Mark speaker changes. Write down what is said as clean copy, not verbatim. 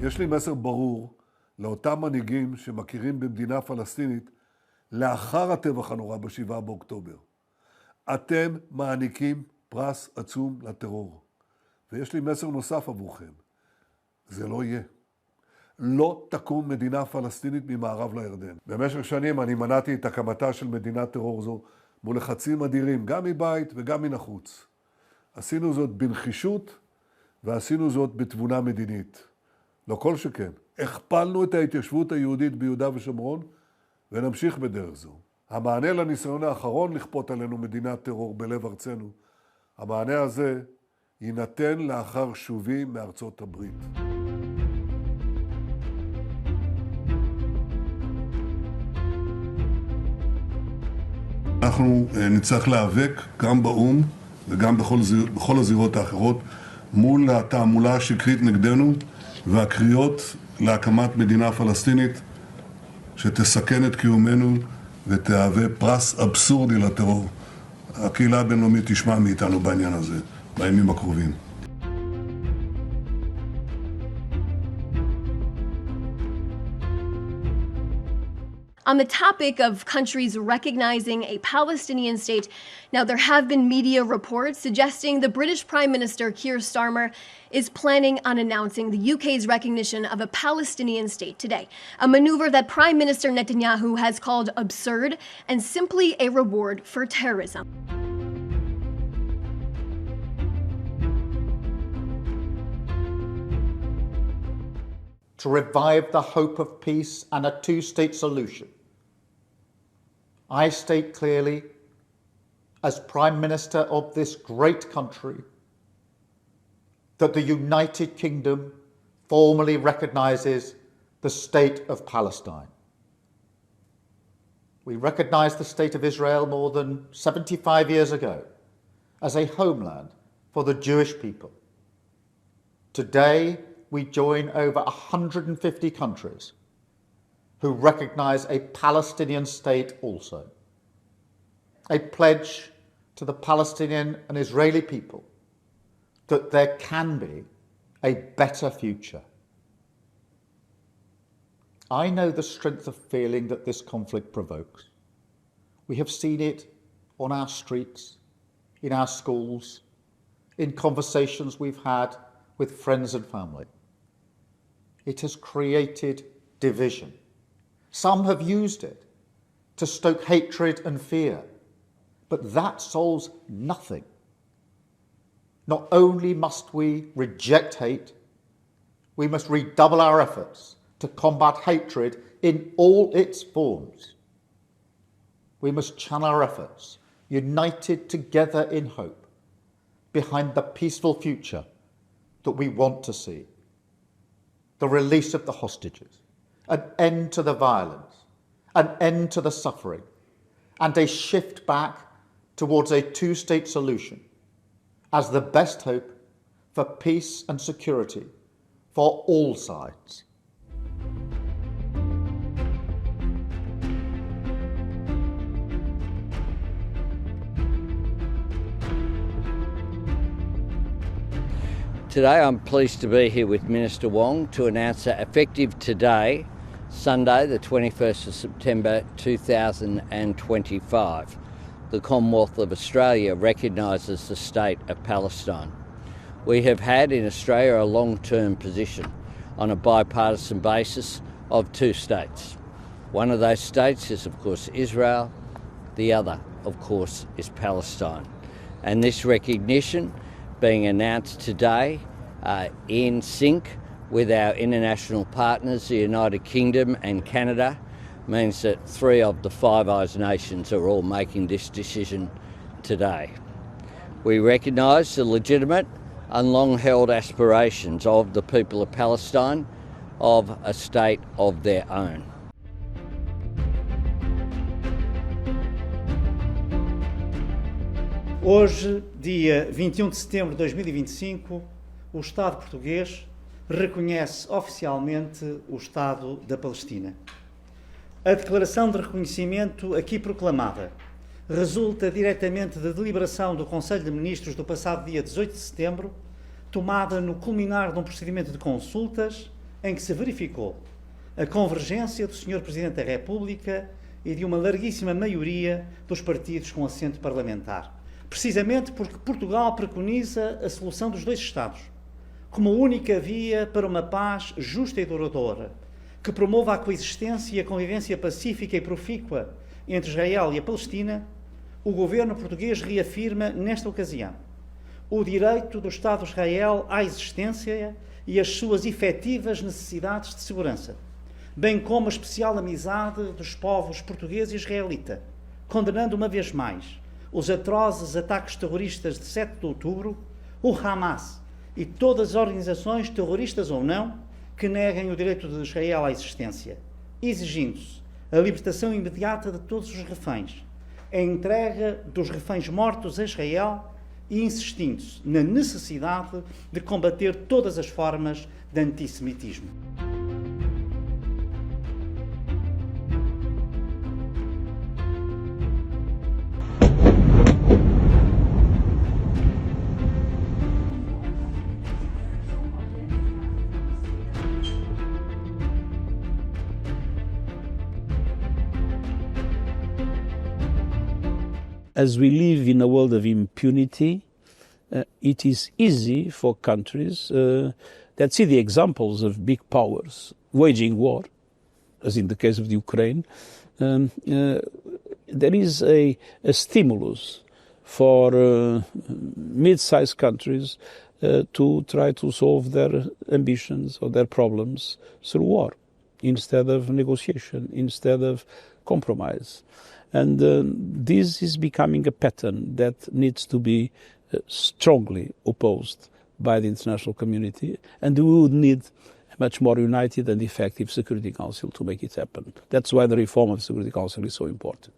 Speaker 1: יש לי מסר ברור לאותם מנהיגים שמכירים במדינה פלסטינית לאחר הטבח הנורא ב7 באוקטובר. אתם מעניקים פרס עצום לטרור. ויש לי מסר נוסף עבורכם. זה לא יהיה. לא תקום מדינה פלסטינית ממערב לירדן. במשך שנים אני מנעתי את הקמתה של מדינת טרור זו מול לחצים אדירים, גם מבית וגם מן החוץ. עשינו זאת בנחישות ועשינו זאת בתבונה מדינית. לא כל שכן. הכפלנו את ההתיישבות היהודית ביהודה ושומרון ונמשיך בדרך זו. המענה לניסיון האחרון לכפות עלינו מדינת טרור בלב ארצנו, המענה הזה יינתן לאחר שובי מארצות הברית. אנחנו נצטרך להיאבק גם באו"ם וגם בכל הזירות האחרות מול התעמולה השקרית נגדנו והקריאות להקמת מדינה פלסטינית שתסכן את קיומנו ותהווה פרס אבסורדי לטרור. הקהילה הבינלאומית תשמע מאיתנו בעניין הזה בימים הקרובים.
Speaker 2: On the topic of countries recognizing a Palestinian state, now there have been media reports suggesting the British Prime Minister Keir Starmer is planning on announcing the UK's recognition of a Palestinian state today, a maneuver that Prime Minister Netanyahu has called absurd and simply a reward for terrorism.
Speaker 3: To revive the hope of peace and a two-state solution, I state clearly, as Prime Minister of this great country, that the United Kingdom formally recognises the State of Palestine. We recognised the State of Israel more than 75 years ago as a homeland for the Jewish people. Today, we join over 150 countries who recognise a Palestinian state also. A pledge to the Palestinian and Israeli people that there can be a better future. I know the strength of feeling that this conflict provokes. We have seen it on our streets, in our schools, in conversations we've had with friends and family. It has created division. Some have used it to stoke hatred and fear, but that solves nothing. Not only must we reject hate, we must redouble our efforts to combat hatred in all its forms. We must channel our efforts, united together in hope, behind the peaceful future that we want to see. The release of the hostages, an end to the violence, an end to the suffering, and a shift back towards a two-state solution as the best hope for peace and security for all sides.
Speaker 4: Today I'm pleased to be here with Minister Wong to announce that effective today, Sunday the 21st of September 2025, the Commonwealth of Australia recognises the State of Palestine. We have had in Australia a long-term position on a bipartisan basis of two states. One of those states is of course Israel, the other of course is Palestine. And this recognition being announced today in sync with our international partners, the United Kingdom and Canada, means that 3 of the Five Eyes nations are all making this decision today. We recognise the legitimate and long-held aspirations of the people of Palestine of a state of their own.
Speaker 5: Hoje, dia 21 de setembro de 2025, o Estado português reconhece oficialmente o Estado da Palestina. A declaração de reconhecimento aqui proclamada resulta diretamente da deliberação do Conselho de Ministros do passado dia 18 de setembro, tomada no culminar de um procedimento de consultas em que se verificou a convergência do Sr. Presidente da República e de uma larguíssima maioria dos partidos com assento parlamentar. Precisamente porque Portugal preconiza a solução dos dois Estados como única via para uma paz justa e duradoura, que promova a coexistência e a convivência pacífica e profícua entre Israel e a Palestina, o governo português reafirma, nesta ocasião, o direito do Estado de Israel à existência e as suas efetivas necessidades de segurança, bem como a especial amizade dos povos português e israelita, condenando uma vez mais os atrozes ataques terroristas de 7 de outubro, o Hamas e todas as organizações, terroristas ou não, que neguem o direito de Israel à existência, exigindo-se a libertação imediata de todos os reféns, a entrega dos reféns mortos a Israel e insistindo-se na necessidade de combater todas as formas de antissemitismo.
Speaker 6: As we live in a world of impunity, it is easy for countries that see the examples of big powers waging war, as in the case of the Ukraine. There is a stimulus for mid-sized countries to try to solve their ambitions or their problems through war, instead of negotiation, instead of compromise. And this is becoming a pattern that needs to be strongly opposed by the international community, and we would need a much more united and effective Security Council to make it happen. That's why the reform of the Security Council is so important.